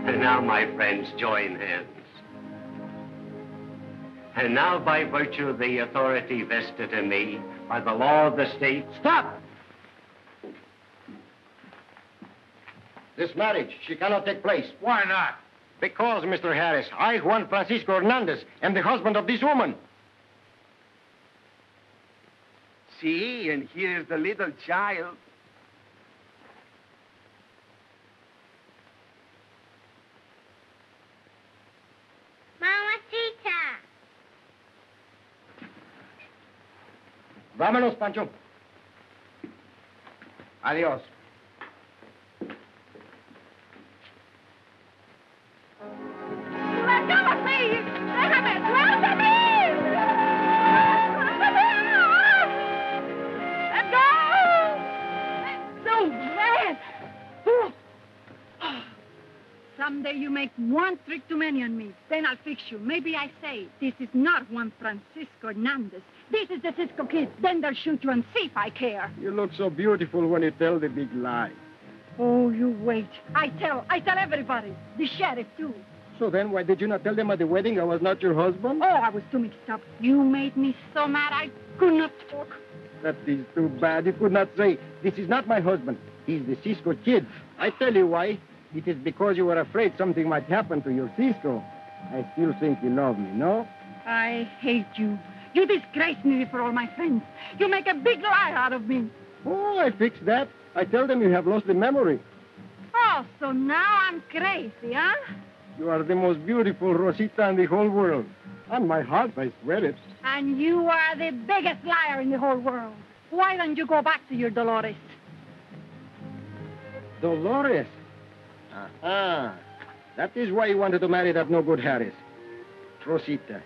And now, my friends, join hands. And now, by virtue of the authority vested in me by the law of the state... Stop! This marriage, she cannot take place. Why not? Because, Mr. Harris, I, Juan Francisco Hernandez, am the husband of this woman. See, and here's the little child. Mamacita! Vámonos, Pancho. Adiós. Someday you make one trick too many on me. Then I'll fix you. Maybe I say, this is not Juan Francisco Hernandez. This is the Cisco Kid. Then they'll shoot you and see if I care. You look so beautiful when you tell the big lie. Oh, you wait. I tell everybody. The sheriff, too. So then why did you not tell them at the wedding I was not your husband? Oh, I was too mixed up. You made me so mad I could not talk. That is too bad. You could not say, this is not my husband. He's the Cisco Kid. I tell you why. It is because you were afraid something might happen to your Cisco. I still think you love me, no? I hate you. You disgrace me before all my friends. You make a big liar out of me. Oh, I fixed that. I tell them you have lost the memory. Oh, so now I'm crazy, huh? You are the most beautiful Rosita in the whole world. On my heart, I swear it. And you are the biggest liar in the whole world. Why don't you go back to your Dolores? Dolores? Ah, that is why you wanted to marry that no-good Harris. Rosita,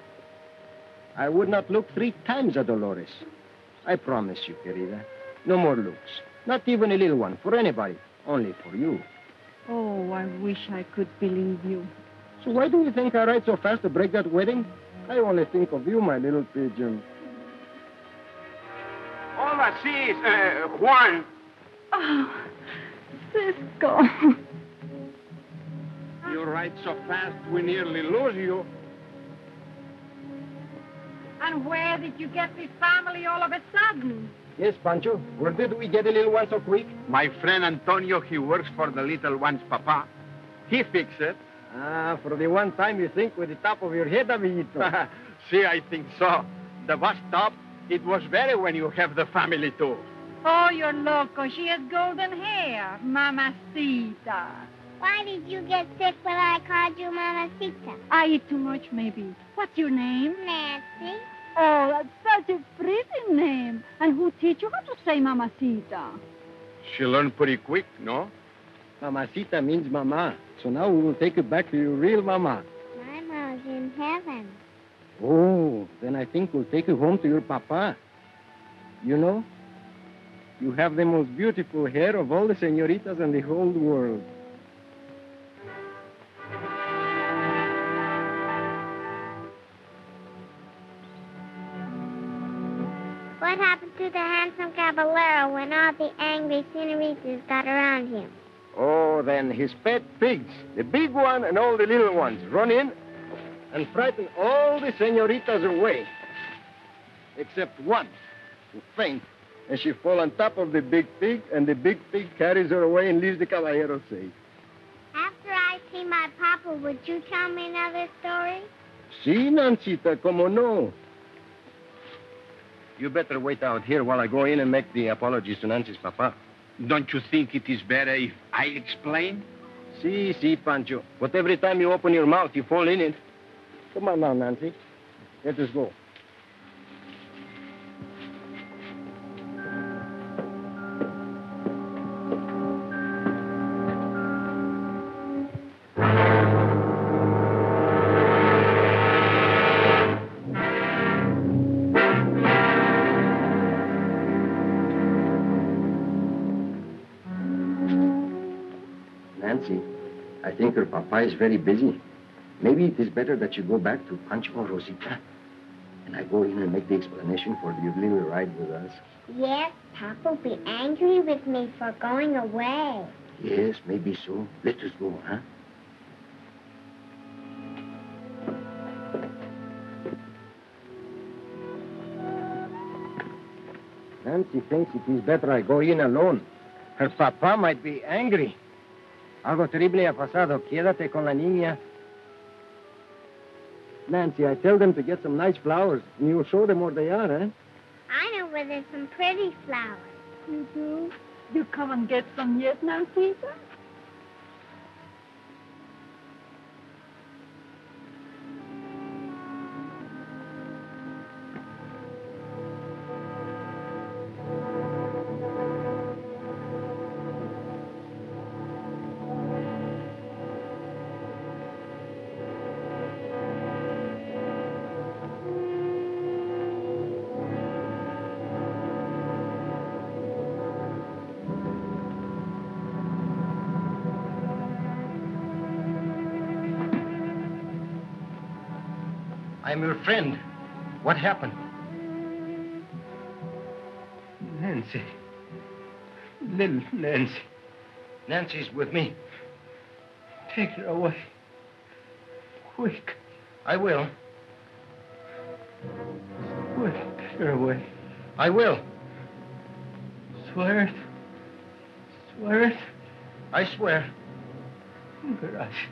I would not look 3 times at Dolores. I promise you, querida. No more looks. Not even a little one for anybody. Only for you. Oh, I wish I could believe you. So why do you think I ride so fast to break that wedding? I only think of you, my little pigeon. Hola, sí, Juan. Oh, Cisco. You ride so fast, we nearly lose you. And where did you get this family all of a sudden? Yes, Pancho. Where did we get a little one so quick? My friend Antonio, he works for the little one's papa. He fixed it. Ah, for the one time you think with the top of your head, amiguito. See, I think so. The bus stop, it was very when you have the family, too. Oh, you're loco. She has golden hair. Mamacita. Why did you get sick when I called you Mamacita? I eat too much, maybe. What's your name? Nancy. Oh, that's such a pretty name. And who teach you how to say Mamacita? She learned pretty quick, no? Mamacita means mama. So now we will take you back to your real mama. My mama's in heaven. Oh, then I think we'll take you home to your papa. You know, you have the most beautiful hair of all the senoritas in the whole world. What happened to the handsome caballero when all the angry senoritas got around him? Oh, then his pet pigs, the big one and all the little ones, run in and frighten all the senoritas away. Except one, who faints, and she falls on top of the big pig, and the big pig carries her away and leaves the caballero safe. my papa, would you tell me another story? Si, Nancita, como no. You better wait out here while I go in and make the apologies to Nancy's papa. Don't you think it is better if I explain? Si, Pancho. But every time you open your mouth, you fall in it. Come on now, Nancy. Let us go. Nancy, I think her papa is very busy. Maybe it is better that you go back to Pancho or Rosita. And I go in and make the explanation for your little ride with us. Yes, Papa will be angry with me for going away. Yes, maybe so. Let us go, huh? Nancy thinks it is better I go in alone. Her papá might be angry. Algo terrible ha pasado. Quédate con la niña. Nancy, I tell them to get some nice flowers, and you'll show them where they are, eh? I know where there's some pretty flowers. You do? You come and get some yet, Nancita? I'm your friend. What happened? Nancy. Little Nancy. Nancy's with me. Take her away. Quick. I will. Quick. Take her away. I will. Swear it. Swear it. I swear. Gracias.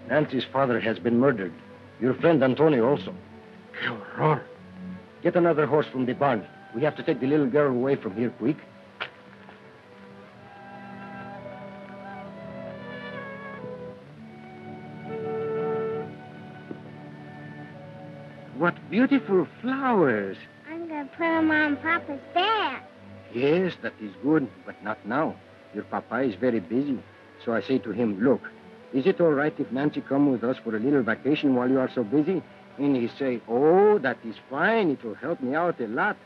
Nancy's father has been murdered. Your friend Antonio also. ¡Qué horror! Get another horse from the barn. We have to take the little girl away from here quick. What beautiful flowers. I'm going to put them on Papa's bed. Yes, that is good, but not now. Your papa is very busy. So I say to him, look, is it all right if Nancy come with us for a little vacation while you are so busy? And he say, oh, that is fine. It will help me out a lot.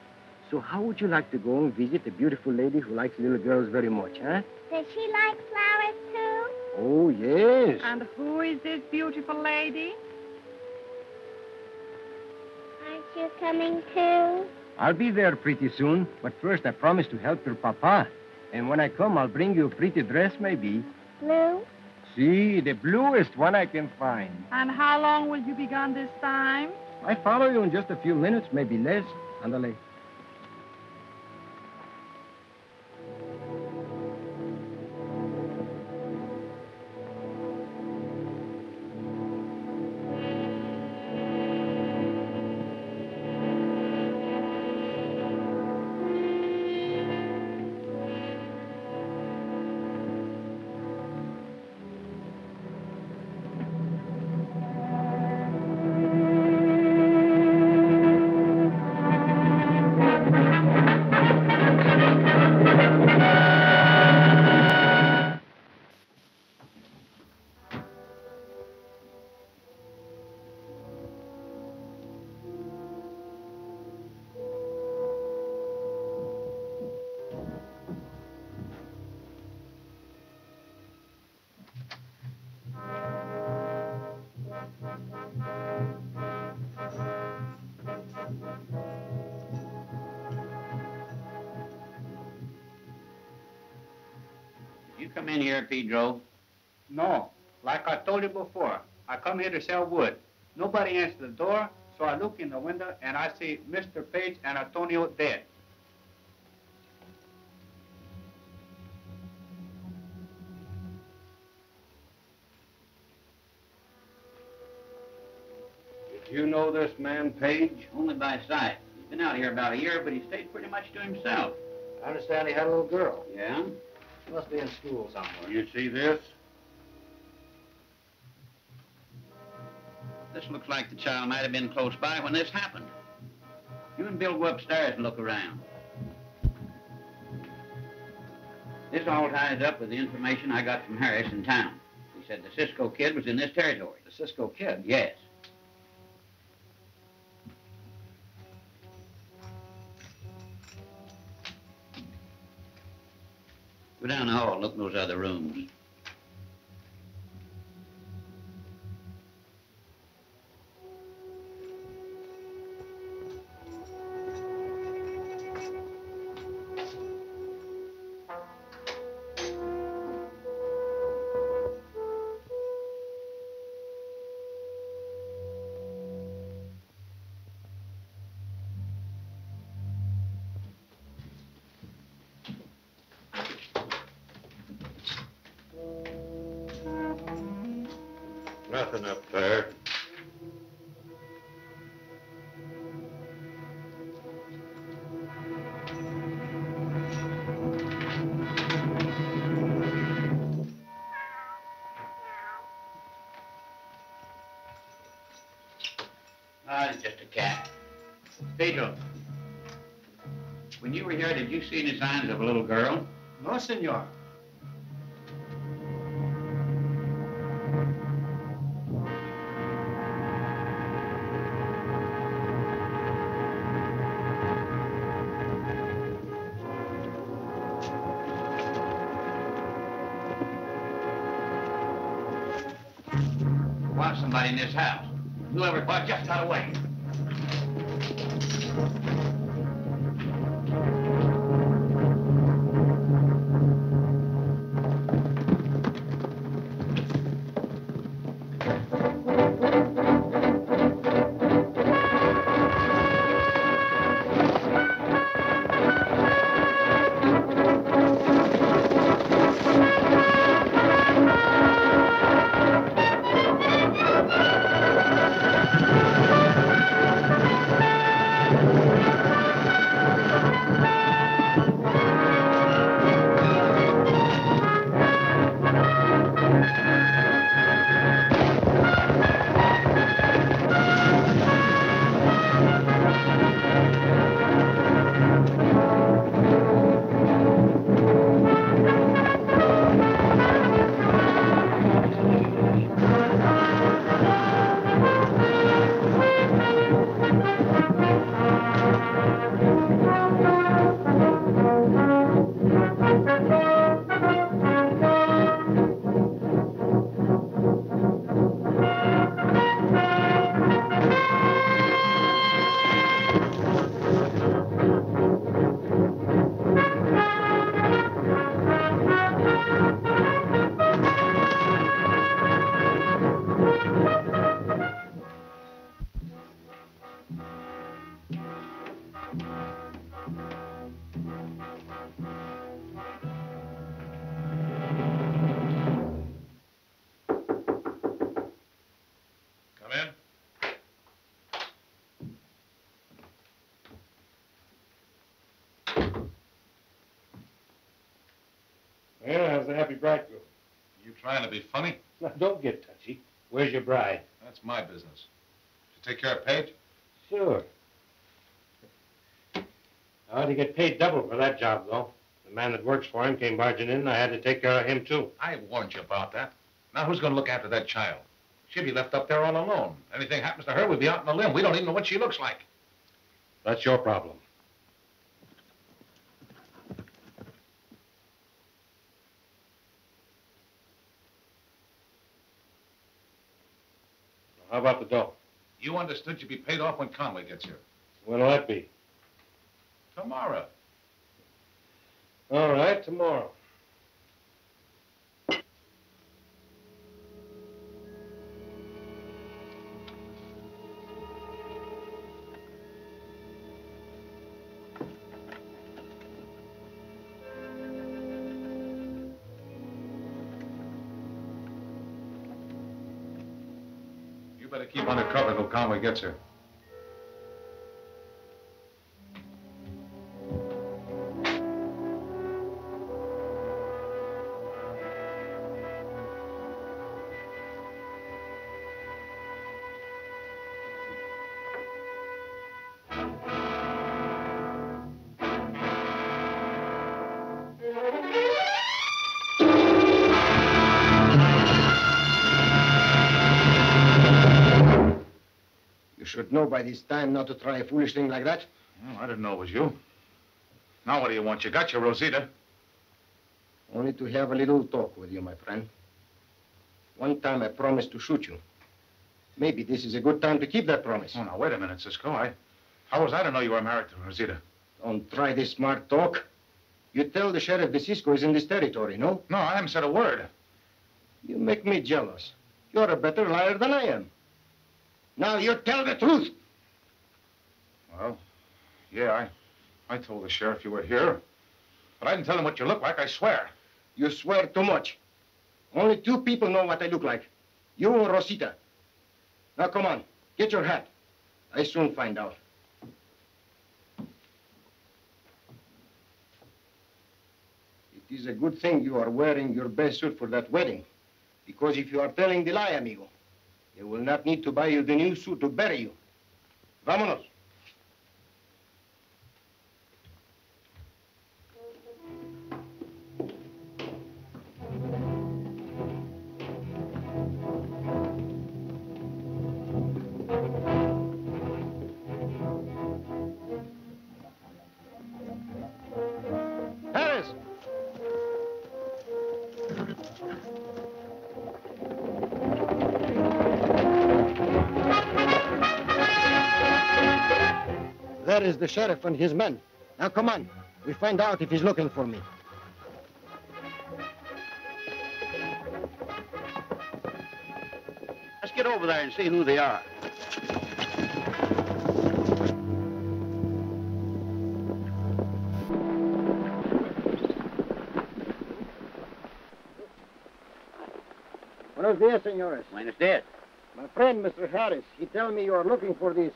So how would you like to go and visit a beautiful lady who likes little girls very much, huh? Does she like flowers, too? Oh, yes. And who is this beautiful lady? Aren't you coming, too? I'll be there pretty soon, but first I promise to help your papa. And when I come, I'll bring you a pretty dress, maybe. Blue? See, the bluest one I can find. And how long will you be gone this time? I follow you in just a few minutes, maybe less. Andale. You come in here, Pedro? No. Like I told you before, I come here to sell wood. Nobody answered the door, so I look in the window and I see Mr. Page and Antonio dead. Did you know this man, Page? Only by sight. He's been out here about a year, but he stayed pretty much to himself. I understand he had a little girl. Yeah? She must be in school somewhere. You see this? This looks like the child might have been close by when this happened. You and Bill go upstairs and look around. This all ties up with the information I got from Harris in town. He said the Cisco Kid was in this territory. The Cisco Kid? Yes. Go down the hall and look in those other rooms. Nothing up there. Ah, it's just a cat. Pedro, when you were here, did you see any signs of a little girl? No, senor. Watch somebody in this house. Whoever it was just got away. Well, how's the happy bridegroom? You trying to be funny? Now, don't get touchy. Where's your bride? That's my business. Did you take care of Paige? Sure. I ought to get paid double for that job, though. The man that works for him came barging in, and I had to take care of him, too. I warned you about that. Now, who's going to look after that child? She'll be left up there all alone. Anything happens to her, we'll be out on a limb. We don't even know what she looks like. That's your problem. How about the dough? You understood you'd be paid off when Conway gets here. When'll that be? Tomorrow. All right, tomorrow. You better keep under cover till Conway gets here. Should know by this time not to try a foolish thing like that. Well, I didn't know it was you. Now what do you want? You got your Rosita. Only to have a little talk with you, my friend. One time I promised to shoot you. Maybe this is a good time to keep that promise. Oh, now, wait a minute, Cisco. How was I to know you were married to Rosita? Don't try this smart talk. You tell the sheriff the Cisco is in this territory, no? No, I haven't said a word. You make me jealous. You're a better liar than I am. Now you tell the truth. Well, yeah, I told the sheriff you were here. But I didn't tell him what you look like, I swear. You swear too much. Only two people know what I look like. You and Rosita. Now come on, get your hat. I soon find out. It is a good thing you are wearing your best suit for that wedding. Because if you are telling the lie, amigo, they will not need to buy you the new suit to bury you. Vámonos. Harris! There is the sheriff and his men. Now, come on. We find out if he's looking for me. Let's get over there and see who they are. Buenos dias, senores. Buenos dias. My friend, Mr. Harris, he tell me you are looking for this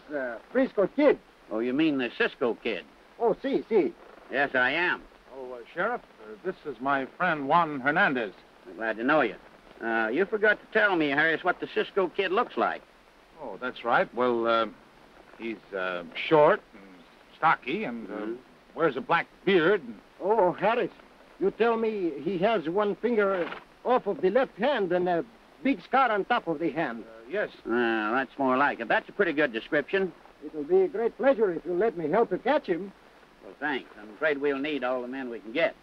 Cisco Kid. Oh, you mean the Cisco Kid? Oh, si. Yes, I am. Oh, Sheriff, this is my friend Juan Hernandez. I'm glad to know you. You forgot to tell me, Harris, what the Cisco Kid looks like. Oh, that's right. Well, he's short and stocky and wears a black beard. Oh, Harris, you tell me he has one finger off of the left hand and a big scar on top of the hand. Yes. That's more like it. That's a pretty good description. It'll be a great pleasure if you'll let me help to catch him. Well, thanks. I'm afraid we'll need all the men we can get.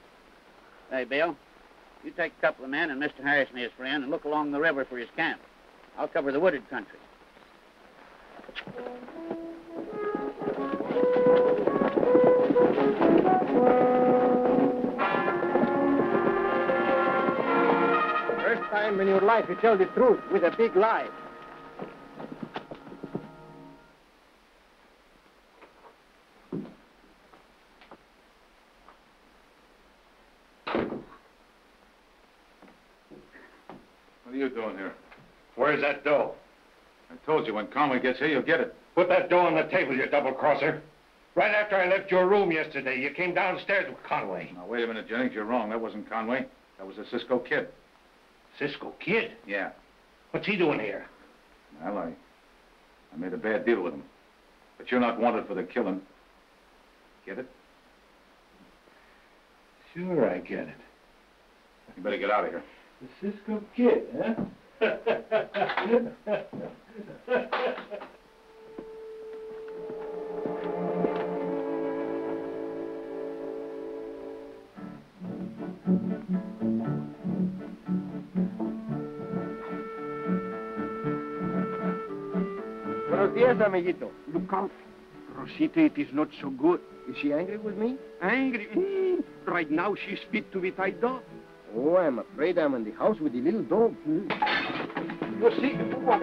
Hey, Bill, you take a couple of men and Mr. Harris and his friend and look along the river for his camp. I'll cover the wooded country. First time in your life you tell the truth with a big lie. What are you doing here? Where's that dough? I told you, when Conway gets here, you'll get it. Put that dough on the table, you double-crosser. Right after I left your room yesterday, you came downstairs with Conway. Now, wait a minute, Jennings. You're wrong. That wasn't Conway. That was the Cisco Kid. Cisco Kid? Yeah. What's he doing here? Well, I made a bad deal with him. But you're not wanted for the killing. Get it? Sure, I get it. You better get out of here. The Cisco Kid, huh? Buenos dias, amiguito. Look out. Rosita, it is not so good. Is she angry with me? Angry? Right now she speak to me tied dog. Oh, I'm afraid I'm in the house with the little dog. You see, what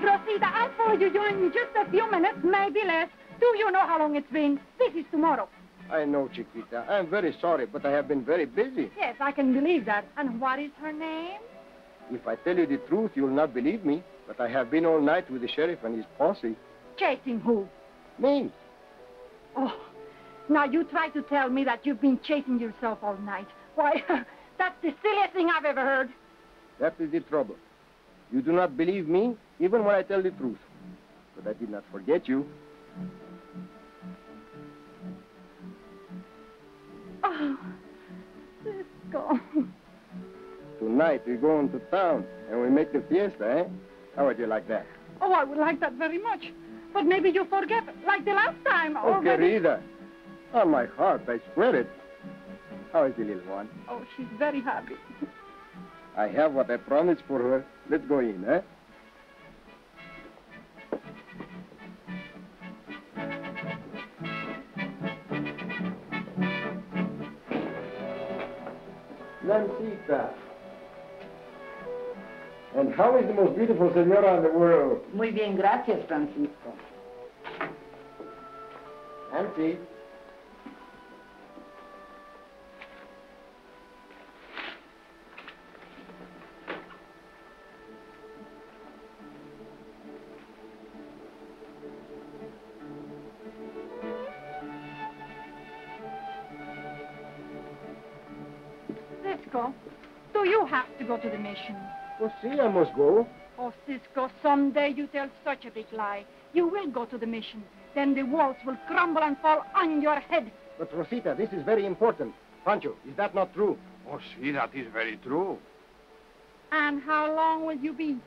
Rosita, I'll follow you in just a few minutes, maybe less. Do you know how long it's been? This is tomorrow. I know, Chiquita. I'm very sorry, but I have been very busy. Yes, I can believe that. And what is her name? If I tell you the truth, you'll not believe me. But I have been all night with the sheriff and his posse. Chasing who? Me. Oh, now you try to tell me that you've been chasing yourself all night. Why, that's the silliest thing I've ever heard. That is the trouble. You do not believe me, even when I tell the truth. But I did not forget you. Oh, Cisco. Tonight we go into town and we make the fiesta, eh? How would you like that? Oh, I would like that very much. But maybe you forget, like the last time. Oh, querida. On my heart, I swear it. How is the little one? Oh, she's very happy. I have what I promised for her. Let's go in, eh? Rosita. And how is the most beautiful senora in the world? Muy bien, gracias, Francisco. Nancy. Cisco, do you have to go to the mission? Well, see, I must go. Oh, Cisco, someday you tell such a big lie. You will go to the mission. Then the walls will crumble and fall on your head. But, Rosita, this is very important. Pancho, is that not true? Oh, see, that is very true. And how long will you be?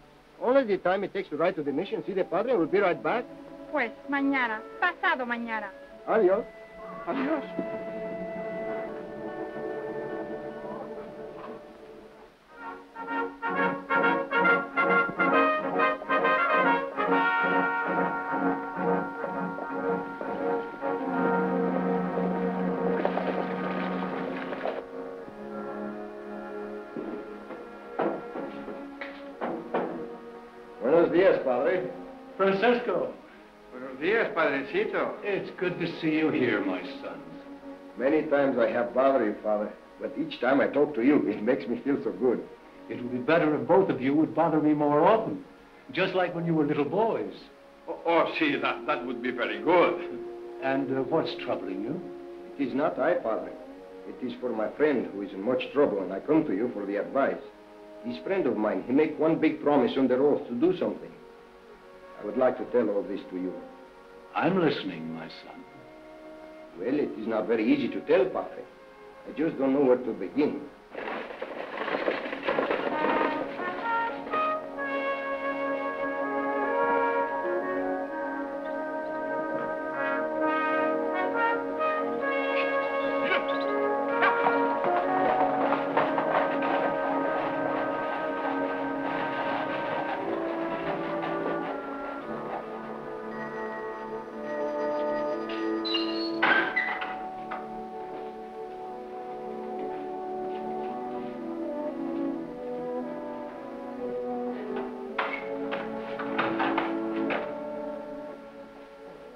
Only the time it takes to ride to the mission. See the padre? We'll be right back. Pues, mañana. Pasado mañana. Adios. Adios. Buenos dias, padre. Francisco, Buenos días, Padrecito. it's good to see you here, my son. Many times I have bothered you, Father, but each time I talk to you, it makes me feel so good. It would be better if both of you would bother me more often, just like when you were little boys. Oh, see, that would be very good. And what's troubling you? It is not I, Padre. It is for my friend who is in much trouble, and I come to you for the advice. This friend of mine, he make one big promise under oath to do something. I would like to tell all this to you. I'm listening, my son. Well, it is not very easy to tell, Padre. I just don't know where to begin.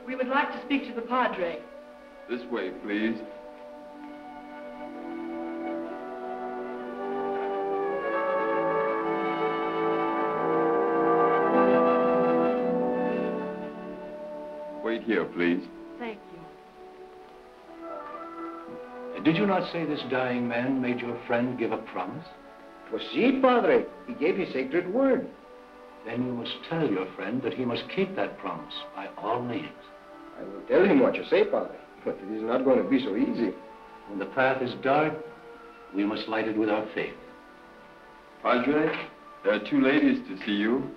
We would like to speak to the padre. This way, please. Wait here, please. Thank you. Did you not say this dying man made your friend give a promise? Pues sí, Padre. He gave his sacred word. Then you must tell your friend that he must keep that promise by all means. I will tell him what you say, Padre, but it is not going to be so easy. When the path is dark, we must light it with our faith. Padre, there are two ladies to see you.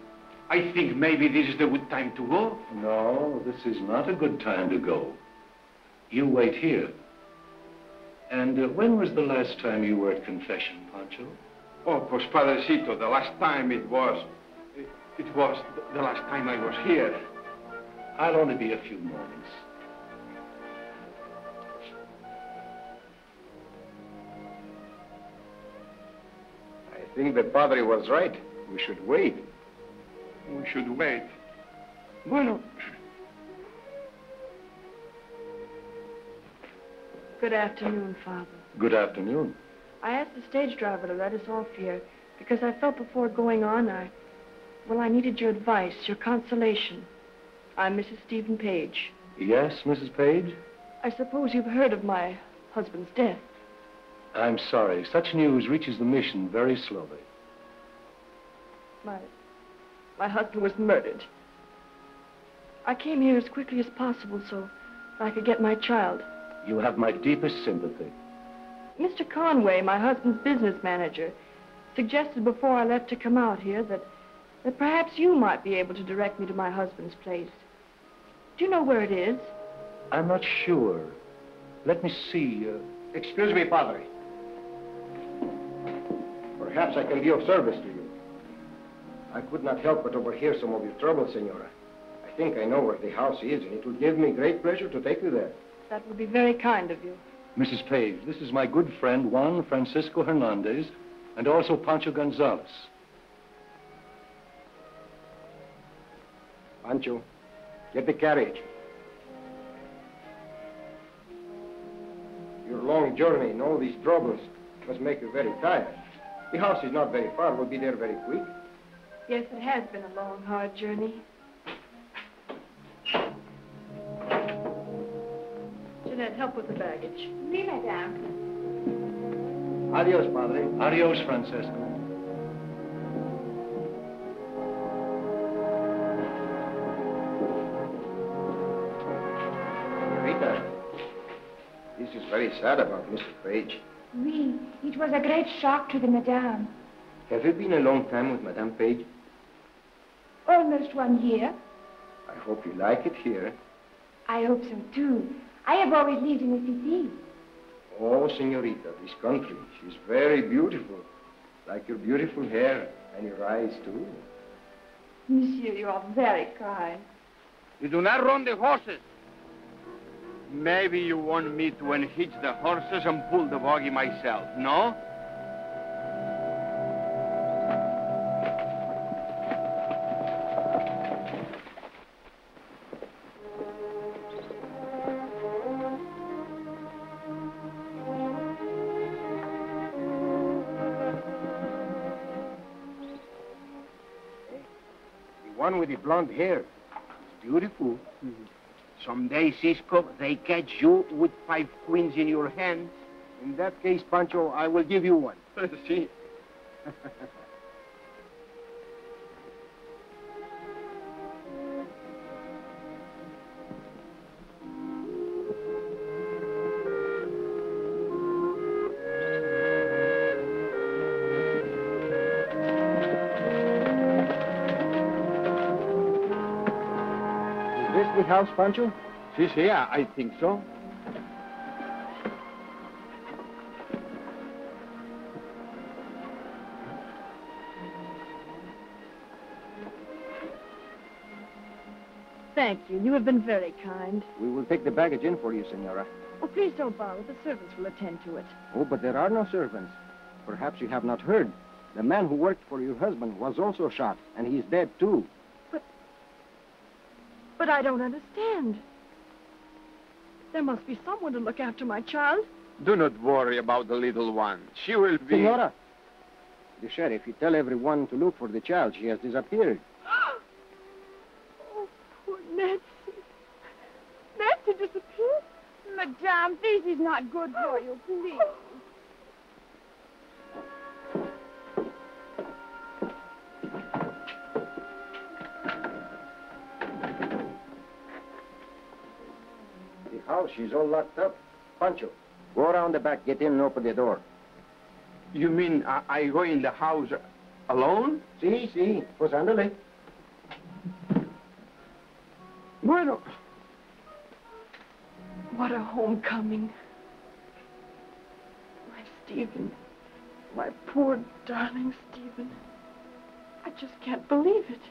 I think maybe this is the good time to go. No, this is not a good time to go. You wait here. And when was the last time you were at confession, Pancho? Oh, pues Padrecito, the last time it was the last time I was here. I'll only be a few moments. I think the Padre was right. We should wait. We should wait. Bueno. Good afternoon, Father. Good afternoon. I asked the stage driver to let us off here because I felt before going on, I needed your advice, your consolation. I'm Mrs. Stephen Page. Yes, Mrs. Page? I suppose you've heard of my husband's death. I'm sorry. Such news reaches the mission very slowly. My husband was murdered. I came here as quickly as possible so I could get my child. You have my deepest sympathy. Mr. Conway, my husband's business manager, suggested before I left to come out here that perhaps you might be able to direct me to my husband's place. Do you know where it is? I'm not sure. Let me see. Excuse me, Padre. Perhaps I can be of service to you. I could not help but overhear some of your trouble, Senora. I think I know where the house is, and it will give me great pleasure to take you there. That would be very kind of you. Mrs. Page, this is my good friend Juan Francisco Hernandez, and also Pancho Gonzalez. Pancho, get the carriage. Your long journey and all these troubles must make you very tired. The house is not very far. We'll be there very quick. Yes, it has been a long, hard journey. Jeanette, help with the baggage. Oui, madame. Adios, Padre. Adios, Francisco. Rita, this is very sad about Mr. Page. Oui, it was a great shock to the madame. Have you been a long time with Madame Page? Almost 1 year. I hope you like it here. I hope so, too. I have always lived in the city. Oh, senorita, this country, she's very beautiful. Like your beautiful hair and your eyes, too. Monsieur, you are very kind. You do not run the horses. Maybe you want me to unhitch the horses and pull the buggy myself, no? The one with the blonde hair. It's beautiful. Someday, Cisco, they catch you with 5 queens in your hands. In that case, Pancho, I will give you one. See? Is this the house, Pancho? See, I think so. Thank you. You have been very kind. We will take the baggage in for you, Senora. Oh, please don't bother. The servants will attend to it. Oh, but there are no servants. Perhaps you have not heard. The man who worked for your husband was also shot, and he's dead, too. But I don't understand. There must be someone to look after my child. Do not worry about the little one. She will be... Senora, the sheriff, you tell everyone to look for the child. She has disappeared. Oh, poor Nancy. Nancy disappeared? Madame, this is not good for you, please. The house, she's all locked up. Pancho, go around the back, get in and open the door. You mean I go in the house alone? Sí, pues ándale. Bueno. What a homecoming. My Stephen. My poor, darling Stephen. I just can't believe it.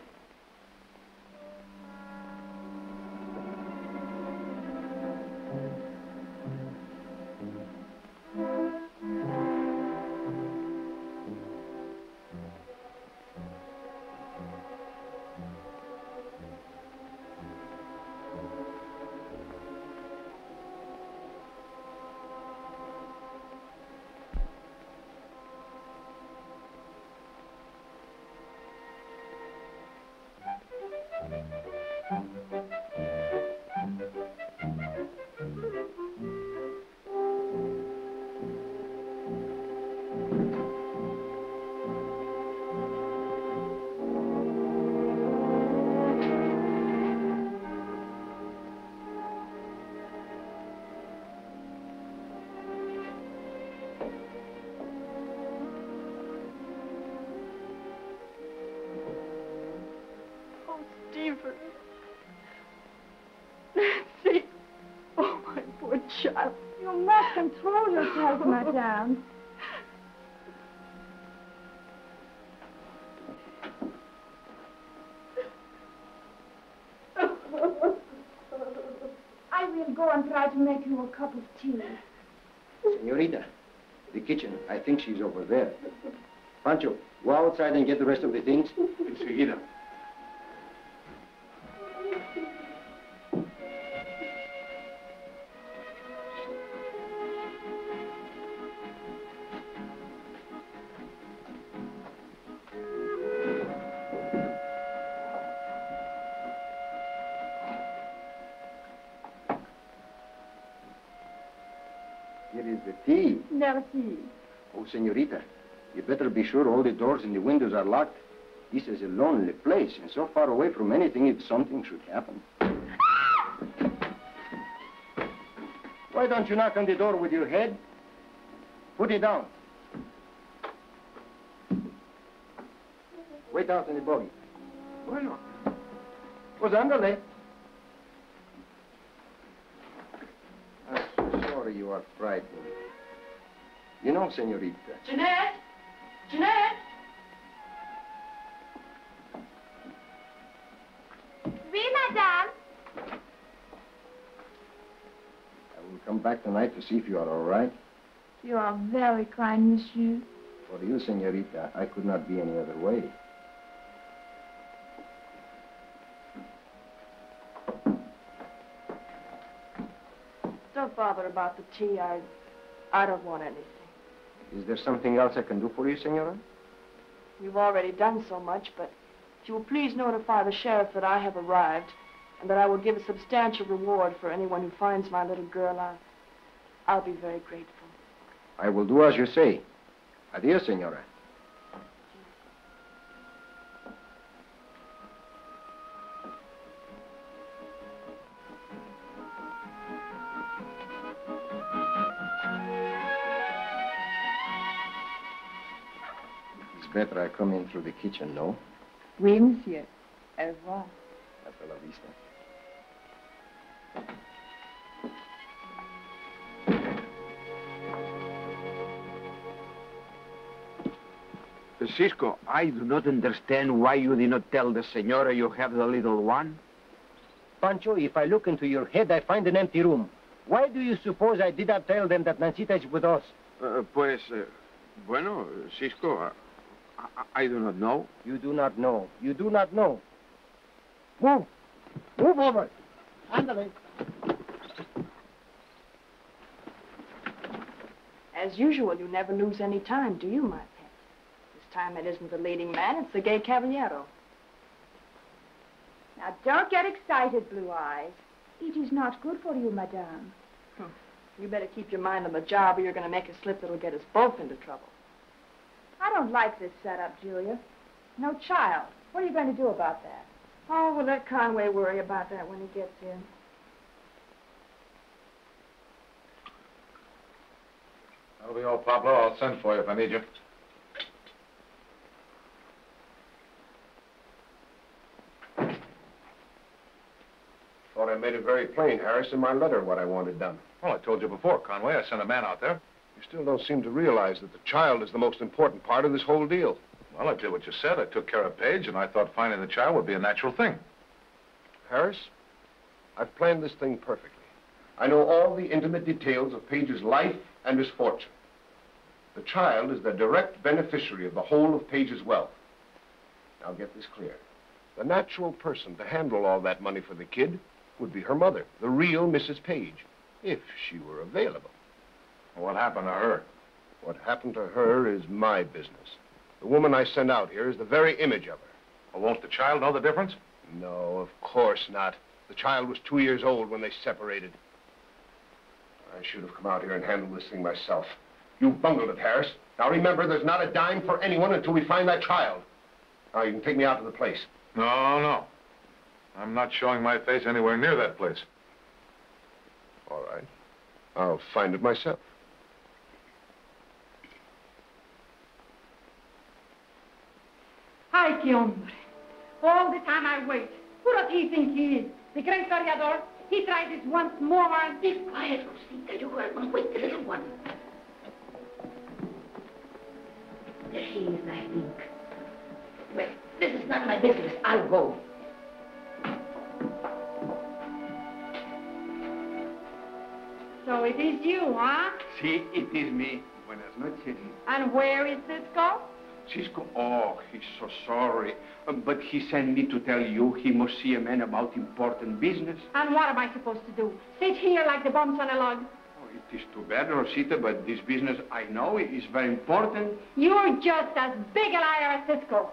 deeper. Nancy. Oh, my poor child. You must control yourself, madame. I will go and try to make you a cup of tea. Senorita, the kitchen. I think she's over there. Pancho, go outside and get the rest of the things. Enseguida. Here is the tea. Merci. Oh, senorita, you better be sure all the doors and the windows are locked. This is a lonely place and so far away from anything if something should happen. Why don't you knock on the door with your head? Put it down. Wait out in the buggy. Bueno. Pues ándale. I'm so sorry you are frightened. You know, senorita. Jeanette? Jeanette? Oui, madame. I will come back tonight to see if you are all right. You are very kind, monsieur. For you, senorita, I could not be any other way. Don't bother about the tea. I don't want anything. Is there something else I can do for you, senora? You've already done so much, but if you will please notify the sheriff that I have arrived and that I will give a substantial reward for anyone who finds my little girl, I'll be very grateful. I will do as you say. Adios, senora. It's better I come in through the kitchen, no? Oui, monsieur. Au revoir. Hasta la vista. Cisco, I do not understand why you did not tell the senora you have the little one. Pancho, if I look into your head, I find an empty room. Why do you suppose I did not tell them that Nancita is with us? Bueno, Cisco, I do not know. You do not know. You do not know. Move. Move over. Ándale. As usual, you never lose any time, do you, my pet? This time it isn't the leading man, it's the gay caballero. Now, don't get excited, Blue Eyes. It is not good for you, madame. You better keep your mind on the job or you're going to make a slip that'll get us both into trouble. I don't like this setup, Julia. No child. What are you going to do about that? Oh, we'll let Conway worry about that when he gets here. That'll be all, Pablo. I'll send for you if I need you. Thought I made it very plain, Harris, in my letter what I wanted done. Well, I told you before, Conway. I sent a man out there. You still don't seem to realize that the child is the most important part of this whole deal. Well, I did what you said. I took care of Paige, and I thought finding the child would be a natural thing. Harris, I've planned this thing perfectly. I know all the intimate details of Paige's life and misfortune. The child is the direct beneficiary of the whole of Paige's wealth. Now get this clear. The natural person to handle all that money for the kid would be her mother, the real Mrs. Page, if she were available. Well, what happened to her? What happened to her is my business. The woman I sent out here is the very image of her. Well, won't the child know the difference? No, of course not. The child was 2 years old when they separated. I should have come out here and handled this thing myself. You bungled it, Harris. Now remember, there's not a dime for anyone until we find that child. Now you can take me out to the place. No. I'm not showing my face anywhere near that place. All right. I'll find it myself. Ay, qué hombre. All the time I wait. Who does he think he is? The great Toreador? He tries this once more. Be quiet, Rosita. You will wait the little one. There he is, I think. Well, this is not my business. I'll go. So it is you, huh? Sí, it is me. Buenas noches. And where is Cisco? Cisco, oh, he's so sorry. But he sent me to tell you he must see a man about important business. And what am I supposed to do? Sit here like the bumps on a log? Oh, it is too bad, Rosita, but this business, I know, is very important. You're just as big a liar as Cisco.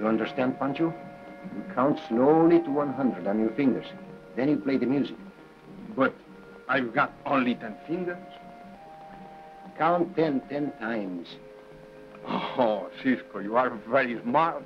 You understand, Pancho? You count slowly to 100 on your fingers. Then you play the music. But I've got only 10 fingers. Count 10 times. Oh, Cisco, you are very smart.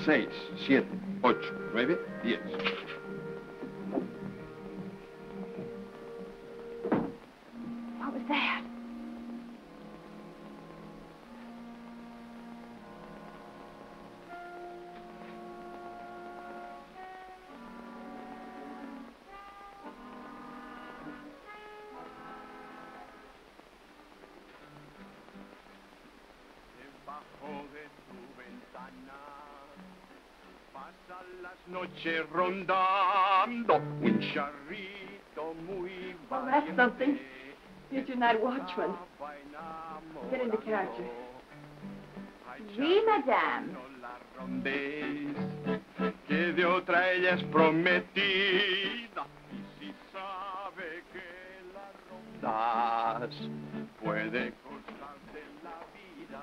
Seis, siete, ocho, nueve, 10. What was that? Noche rondando un charrito muy Oh, that's something. Here's your night watchman. Get into character. Oui, madame. Que de otra ella es prometida y si sabe que la rondas puede costarte la vida.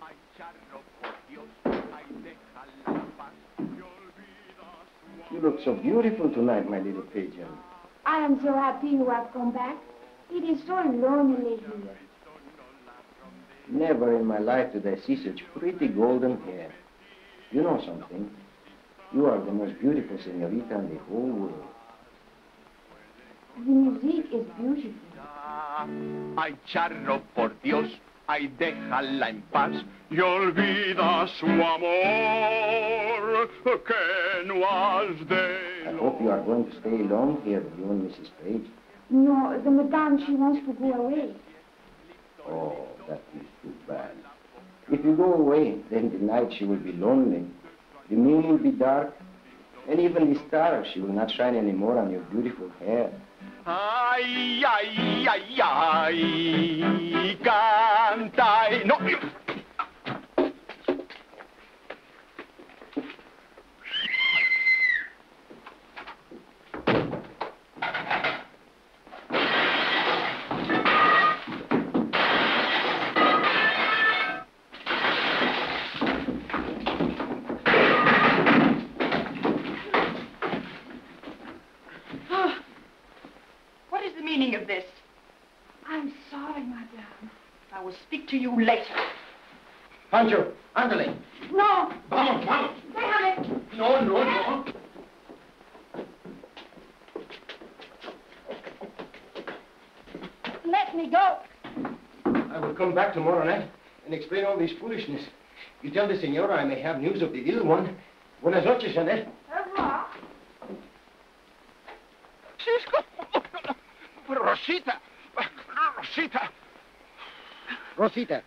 Ay, charro, por Dios, ay, déjala en paz. You look so beautiful tonight, my little pigeon. I am so happy you have come back. It is so lonely here. Never in my life did I see such pretty golden hair. You know something? You are the most beautiful señorita in the whole world. The music is beautiful. Ay, charro, por Dios, ay, déjala en paz y olvida su amor que no has de... I hope you are going to stay long here with you and Mrs. Page. No, the madame, she wants to go away. Oh, that is too bad. If you go away, then the night she will be lonely. The moon will be dark, and even the stars, she will not shine anymore on your beautiful hair. Ay, ay, ay, ay, canta. No. any of this. I'm sorry, madame. I will speak to you later. Pancho, ándale. No. Vamos, vamos. Déjame. No, no, no. Let me go. I will come back tomorrow night and explain all this foolishness. You tell the senora I may have news of the ill one. Buenas noches, Jeanette. Au revoir. Cisco! Rosita! Rosita! Rosita,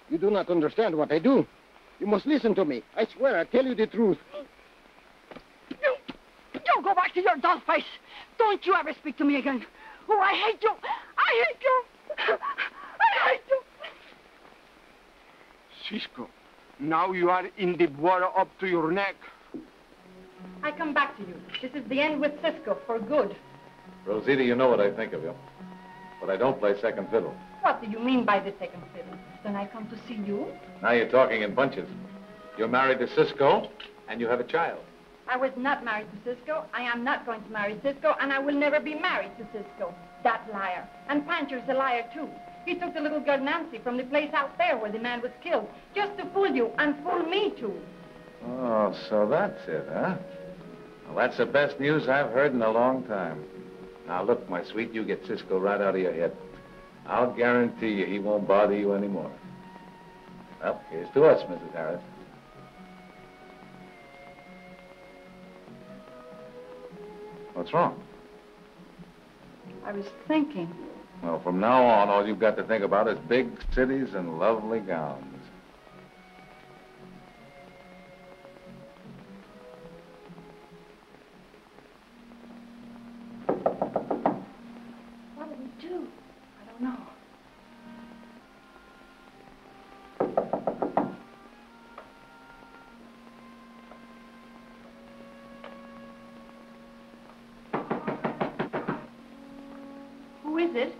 you do not understand what I do. You must listen to me. I swear I tell you the truth. You go back to your dull face. Don't you ever speak to me again. Oh, I hate you. I hate you. I hate you. Cisco, now you are in the water up to your neck. I come back to you. This is the end with Cisco for good. Rosita, you know what I think of you. But I don't play second fiddle. What do you mean by the second fiddle? Then I come to see you? Now you're talking in bunches. You're married to Cisco, and you have a child. I was not married to Cisco. I am not going to marry Cisco, and I will never be married to Cisco. That liar. And Pancho's a liar, too. He took the little girl Nancy from the place out there where the man was killed, just to fool you and fool me, too. Oh, so that's it, huh? Well, that's the best news I've heard in a long time. Now, look, my sweet, you get Cisco right out of your head. I'll guarantee you he won't bother you anymore. Well, here's to us, Mrs. Harris. What's wrong? I was thinking. Well, from now on, all you've got to think about is big cities and lovely gowns. What do we do? I don't know. Who is it?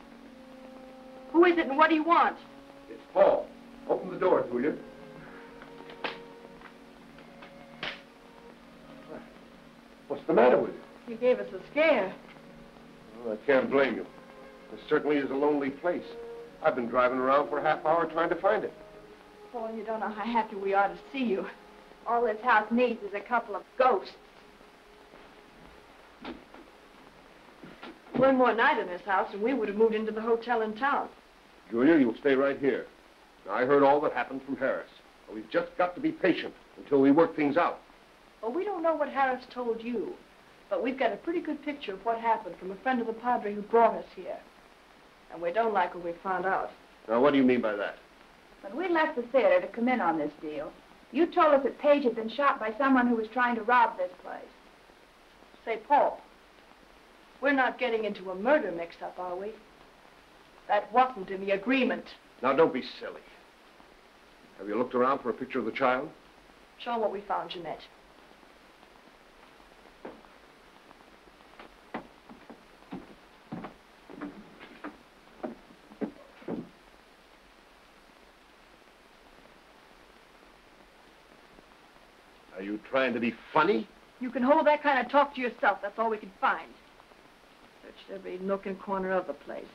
Who is it and what do you want? It's Paul. Open the door, will you? What's the matter with you? You gave us a scare. Well, I can't blame you. This certainly is a lonely place. I've been driving around for a half hour trying to find it. Paul, you don't know how happy we are to see you. All this house needs is a couple of ghosts. One more night in this house and we would have moved into the hotel in town. Julia, you'll stay right here. Now, I heard all that happened from Harris. We've just got to be patient until we work things out. Well, we don't know what Harris told you, but we've got a pretty good picture of what happened from a friend of the padre who brought us here. And we don't like what we found out. Now, what do you mean by that? When we left the theater to come in on this deal, you told us that Page had been shot by someone who was trying to rob this place. Say, Paul, we're not getting into a murder mix-up, are we? That wasn't in the agreement. Now, don't be silly. Have you looked around for a picture of the child? Show 'em what we found, Jeanette. Are you trying to be funny? You can hold that kind of talk to yourself. That's all we could find. Searched every nook and corner of the place.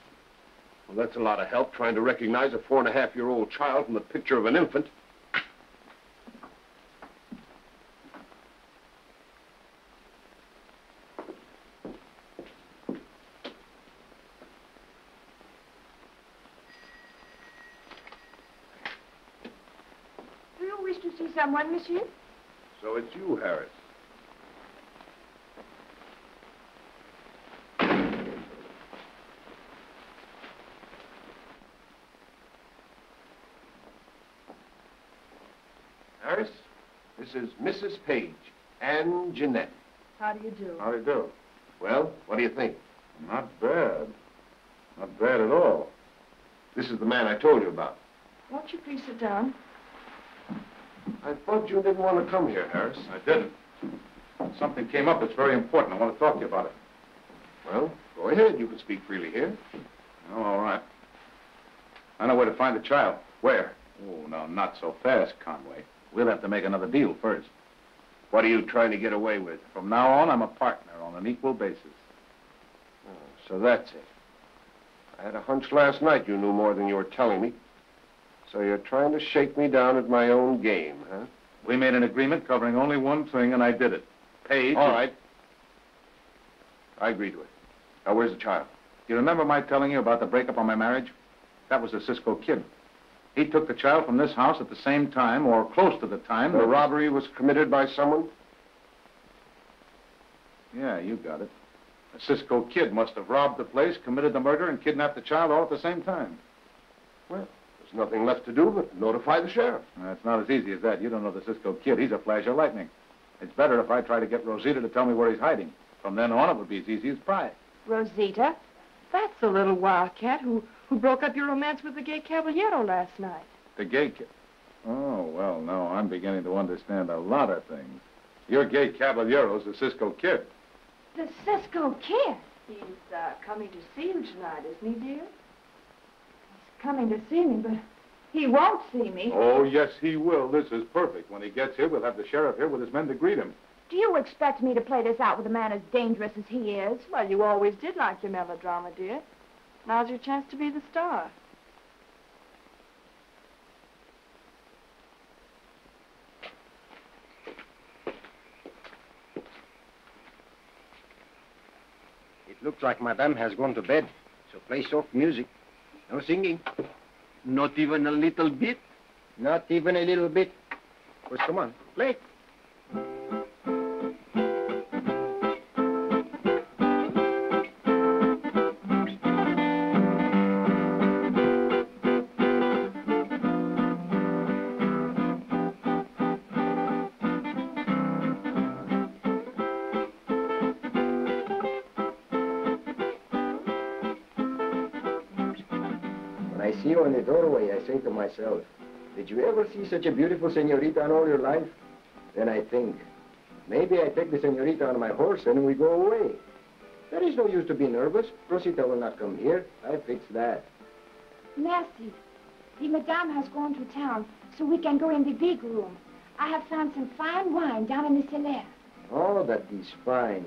Well, that's a lot of help trying to recognize a 4.5-year-old child from the picture of an infant. Do you wish to see someone, monsieur? So it's you, Harris. Harris, this is Mrs. Page and Jeanette. How do you do? How do you do? Well, what do you think? Not bad. Not bad at all. This is the man I told you about. Won't you please sit down? I thought you didn't want to come here, Harris. I didn't. Something came up that's very important. I want to talk to you about it. Well, go ahead. You can speak freely here. Oh, all right. I know where to find the child. Where? Oh, no, not so fast, Conway. We'll have to make another deal first. What are you trying to get away with? From now on, I'm a partner on an equal basis. Oh, so that's it. I had a hunch last night you knew more than you were telling me. So you're trying to shake me down at my own game, huh? We made an agreement covering only one thing, and I did it. Paige. All right. I agree to it. Now, where's the child? You remember my telling you about the breakup on my marriage? That was the Cisco Kid. He took the child from this house at the same time, or close to the time. The robbery was committed by someone? Yeah, you got it. The Cisco Kid must have robbed the place, committed the murder, and kidnapped the child all at the same time. Well, there's nothing left to do but notify the sheriff. It's not as easy as that. You don't know the Cisco Kid. He's a flash of lightning. It's better if I try to get Rosita to tell me where he's hiding. From then on, it would be as easy as pie. Rosita? That's the little wildcat who broke up your romance with the gay caballero last night. The gay kid? Oh, well, no, I'm beginning to understand a lot of things. Your gay caballero's the Cisco Kid. The Cisco Kid? He's coming to see you tonight, isn't he, dear? He's coming to see me, but he won't see me. Oh, yes, he will. This is perfect. When he gets here, we'll have the sheriff here with his men to greet him. Do you expect me to play this out with a man as dangerous as he is? Well, you always did like your melodrama, dear. Now's your chance to be the star. It looks like Madame has gone to bed, so play soft music. No singing. Not even a little bit? Not even a little bit. Pues come on, play. When I see you in the doorway, I say to myself, did you ever see such a beautiful senorita in all your life? Then I think, maybe I take the senorita on my horse and we go away. There is no use to be nervous. Rosita will not come here. I fixed that. Merci. The madame has gone to town, so we can go in the big room. I have found some fine wine down in the cellar. Oh, that is fine.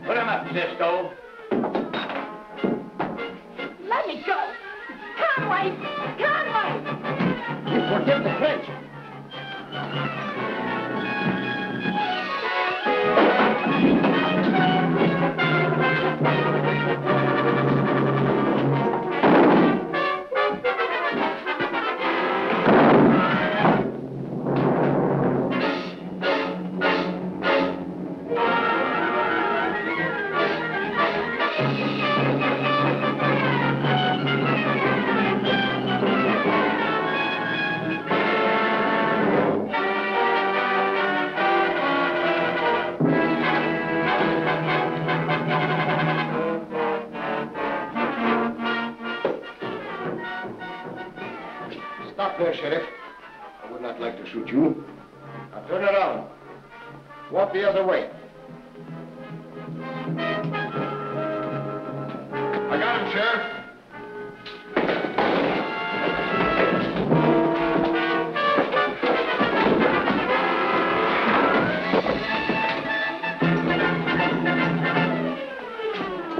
Put him up, Cisco. Let me go. Conway! Conway! You forget the French. Stop there, Sheriff. I would not like to shoot you. Now turn around. Walk the other way. I got him, Sheriff.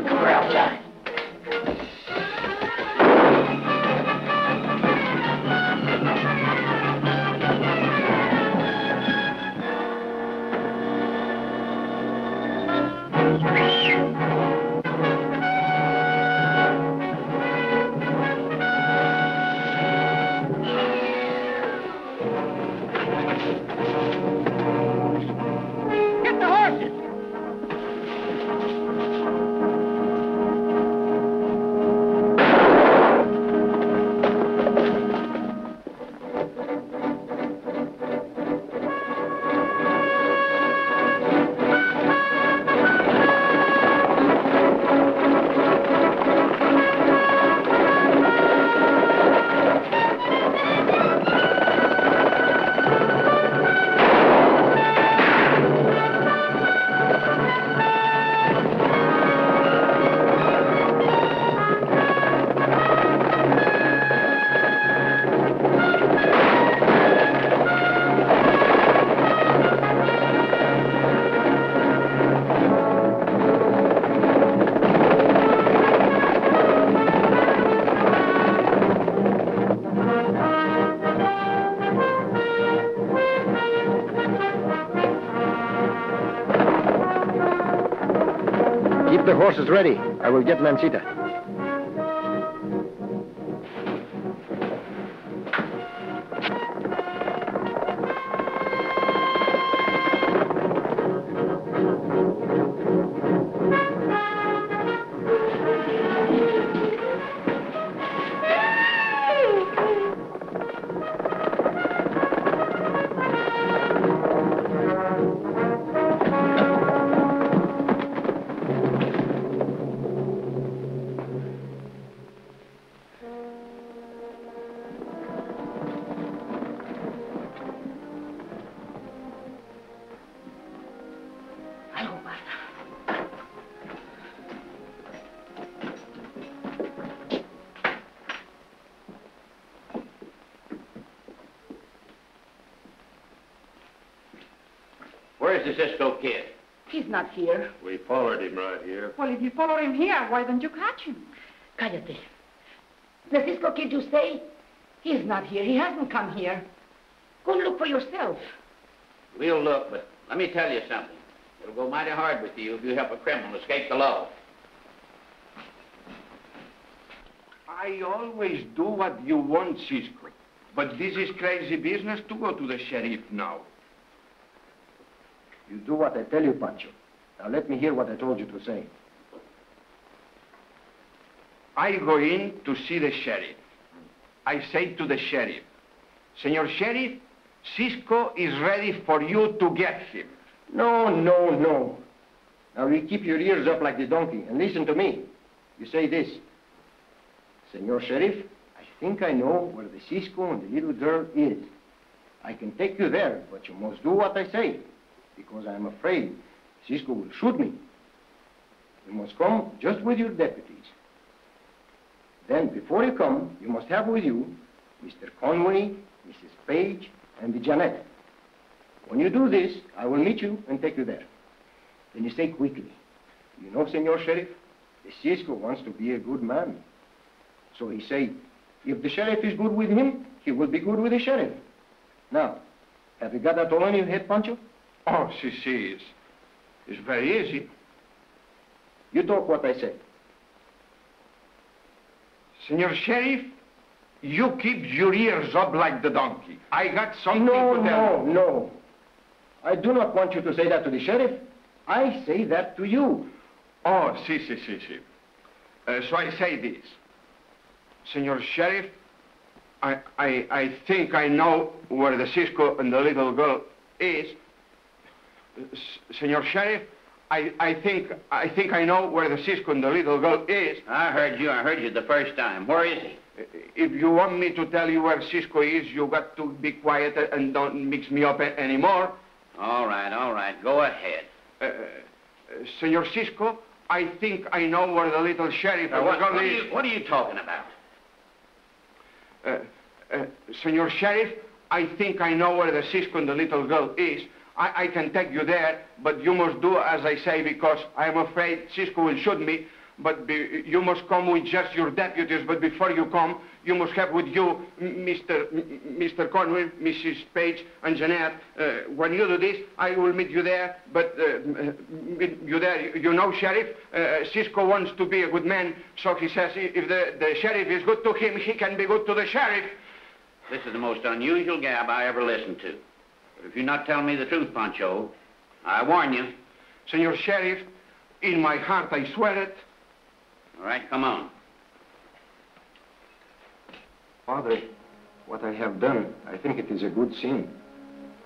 We're outside. horse is ready. I will get Lancita. Where's the Cisco Kid? He's not here. We followed him right here. Well, if you followed him here, why don't you catch him? Cállate. The Cisco Kid you say? He's not here. He hasn't come here. Go look for yourself. We'll look, but let me tell you something. It'll go mighty hard with you if you help a criminal escape the law. I always do what you want, Cisco. But this is crazy business to go to the sheriff now. You do what I tell you, Pancho. Now let me hear what I told you to say. I go in to see the sheriff. I say to the sheriff, Senor Sheriff, Cisco is ready for you to get him. No. Now you keep your ears up like the donkey and listen to me. You say this. Senor Sheriff, I think I know where the Cisco and the little girl is. I can take you there, but you must do what I say, because I'm afraid Cisco will shoot me. You must come just with your deputies. Then, before you come, you must have with you Mr. Conway, Mrs. Page, and the Jeanette. When you do this, I will meet you and take you there. Then you say quickly, you know, Senor Sheriff, the Cisco wants to be a good man. So he say, if the sheriff is good with him, he will be good with the sheriff. Now, have you got that all in your head, Pancho? Oh, si, it's very easy. You talk what I say. Senor Sheriff, you keep your ears up like the donkey. I got something to tell you. No. I do not want you to say that to the sheriff. I say that to you. Oh, si. So I say this. Senor Sheriff, I think I know where the Cisco and the little girl is. Senor Sheriff, I think I know where the Cisco and the little girl is. I heard you the first time. Where is he? If you want me to tell you where Cisco is, you got to be quiet and don't mix me up anymore. All right. Go ahead. Senor Cisco, I think I know where the little sheriff and the girl is. What are you talking about? Senor Sheriff, I think I know where the Cisco and the little girl is. I can take you there, but you must do as I say, because I am afraid Cisco will shoot me. But you must come with just your deputies, but before you come, you must have with you Mr. Conway, Mrs. Page, and Jeanette. When you do this, I will meet you there, but meet you there, you know, Sheriff, Cisco wants to be a good man, so he says if the sheriff is good to him, he can be good to the sheriff. This is the most unusual gab I ever listened to. But if you not tell me the truth, Pancho, I warn you. Senor Sheriff, in my heart I swear it. All right, come on. Padre, what I have done, I think it is a good sin.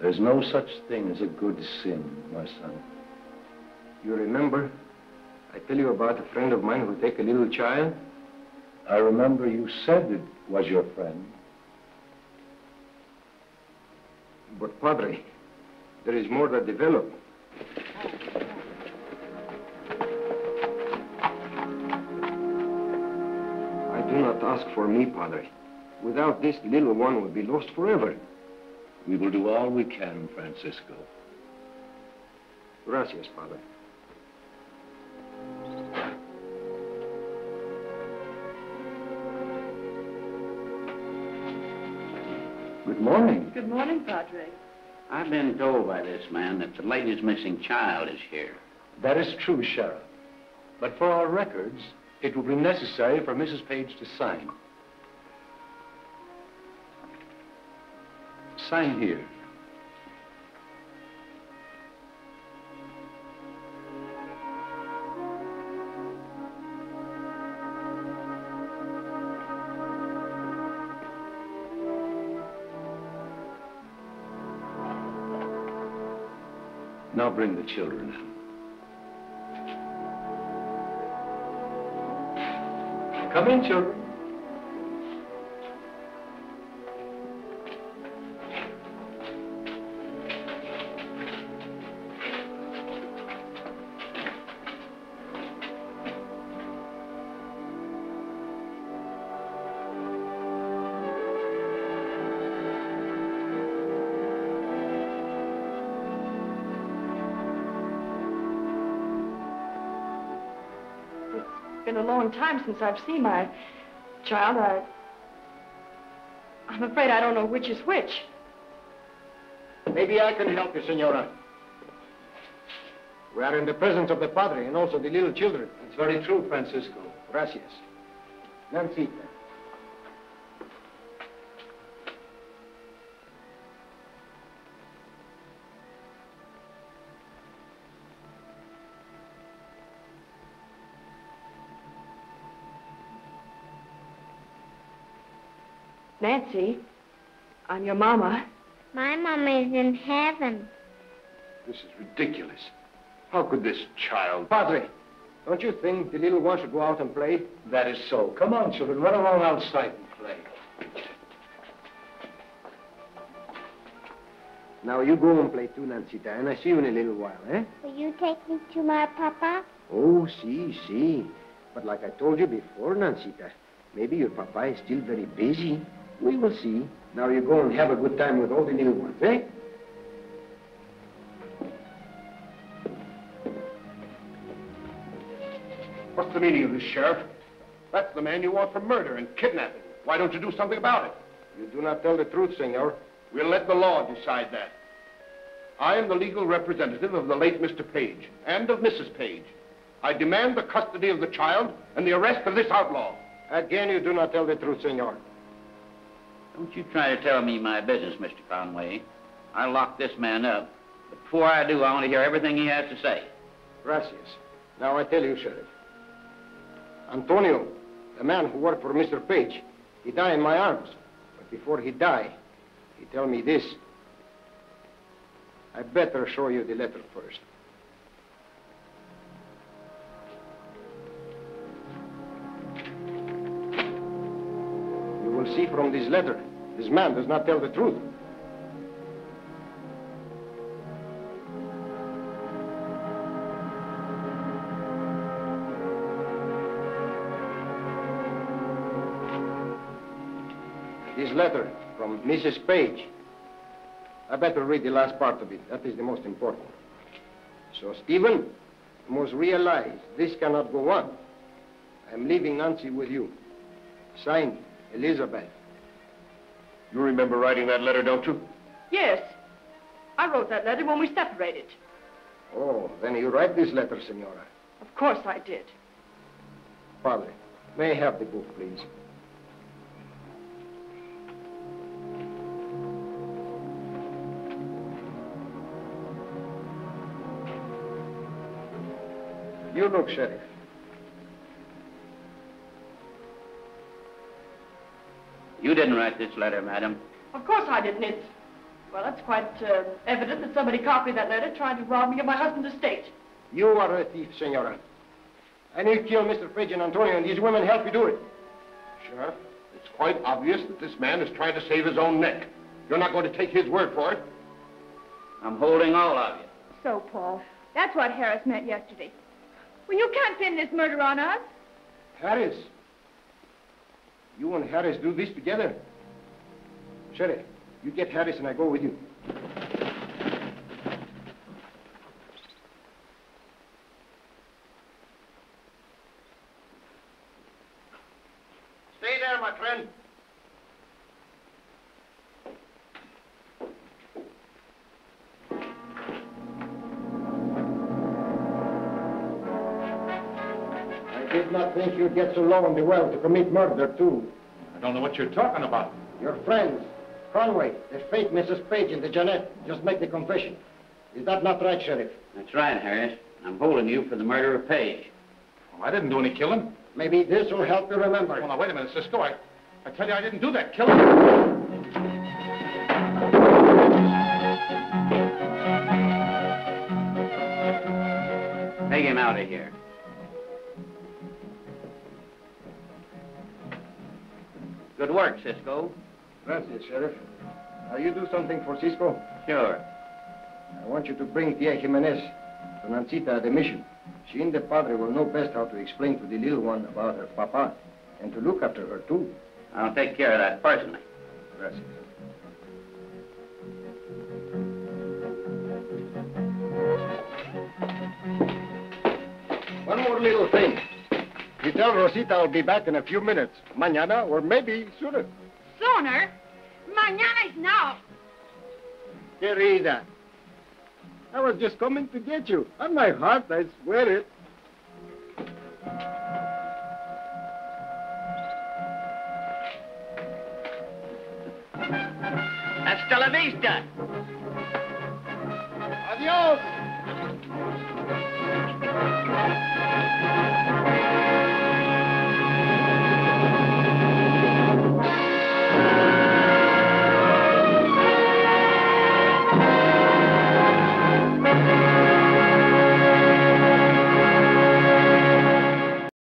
There's no such thing as a good sin, my son. You remember, I tell you about a friend of mine who take a little child? I remember you said it was your friend. But, Padre, there is more that developed. Do not ask for me, Padre. Without this, the little one will be lost forever. We will do all we can, Francisco. Gracias, Padre. Good morning. Good morning, Padre. I've been told by this man that the lady's missing child is here. That is true, Sheriff. But for our records, it will be necessary for Mrs. Page to sign. Sign here. Now bring the children in. Come in, children. It's been a long time since I've seen my child. I'm afraid I don't know which is which. Maybe I can help you, Senora. We are in the presence of the padre and also the little children. It's very true, Francisco. Gracias. Nancita. Nancy, I'm your mama. My mama is in heaven. This is ridiculous. How could this child... Padre, don't you think the little one should go out and play? That is so. Come on, children. Run along outside and play. Now you go and play too, Nancita, and I see you in a little while, eh? Will you take me to my papa? Oh, see. But like I told you before, Nancita, maybe your papa is still very busy. We will see. Now you go and have a good time with all the little ones, eh? What's the meaning of this, Sheriff? That's the man you want for murder and kidnapping. Why don't you do something about it? You do not tell the truth, senor. We'll let the law decide that. I am the legal representative of the late Mr. Page and of Mrs. Page. I demand the custody of the child and the arrest of this outlaw. Again, you do not tell the truth, senor. Don't you try to tell me my business, Mr. Conway. I'll lock this man up. But before I do, I want to hear everything he has to say. Gracias. Now I tell you, Sheriff. Antonio, the man who worked for Mr. Page, he died in my arms. But before he died, he tell me this. I better show you the letter first. You will see from this letter, this man does not tell the truth. This letter from Mrs. Page. I better read the last part of it. That is the most important. So, Stephen, you must realize this cannot go on. I'm leaving Nancy with you. Signed, Elizabeth. You remember writing that letter, don't you? Yes. I wrote that letter when we separated. Oh, then you write this letter, Senora. Of course I did. Padre, may I have the book, please? You look, Sheriff. You didn't write this letter, madam. Of course I didn't. Well, it's quite evident that somebody copied that letter trying to rob me of my husband's estate. You are a thief, Senora. And you killed Mr. Page and Antonio, and these women helped you do it. Sheriff, it's quite obvious that this man is trying to save his own neck. You're not going to take his word for it. I'm holding all of you. So, Paul, that's what Harris meant yesterday. Well, you can't pin this murder on us. Harris. You and Harris do this together? Sheriff, you get Harris and I go with you. Stay there, my friend. not think you'd get so low in the well to commit murder, too. I don't know what you're talking about. Your friends, Conway, the fake Mrs. Page and the Jeanette, just make the confession. Is that not right, Sheriff? That's right, Harris. I'm holding you for the murder of Page. Oh, I didn't do any killing. Maybe this will help you remember. Well, now, wait a minute, Cisco. I tell you, I didn't do that killing. Take him out of here. Good work, Cisco. Gracias, Sheriff. Now, you do something for Cisco? Sure. I want you to bring Tia Jimenez to Nancita at the mission. She and the padre will know best how to explain to the little one about her papa and to look after her, too. I'll take care of that personally. Gracias. One more little thing. You tell Rosita I'll be back in a few minutes. Mañana, or maybe sooner. Sooner? Mañana is now. Querida, I was just coming to get you. On my heart, I swear it. Hasta la vista. Adios.